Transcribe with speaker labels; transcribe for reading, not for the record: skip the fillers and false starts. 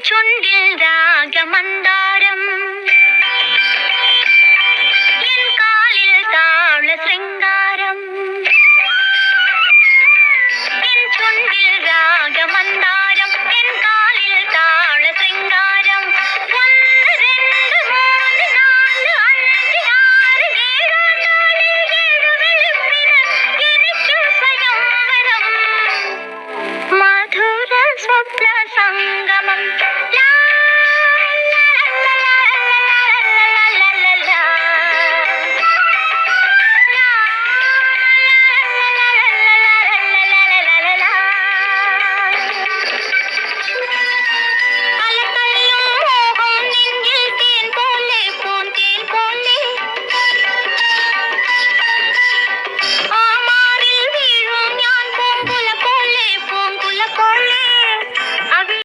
Speaker 1: ചുണ്ടിൽ രാഗമന്ദാരം എൻ കാലിൽ താള ശൃംഗാരം എൻ ചുണ്ടിൽ രാഗമന്ദാരം എൻ കാലിൽ താള ശൃംഗാരം 1 2 3 4 5 6 7 നാളിൽ 7 വെളുപ്പിന് എനിക്കു സ്വയംവരം മധുര സ്വപ്ന സംഗമം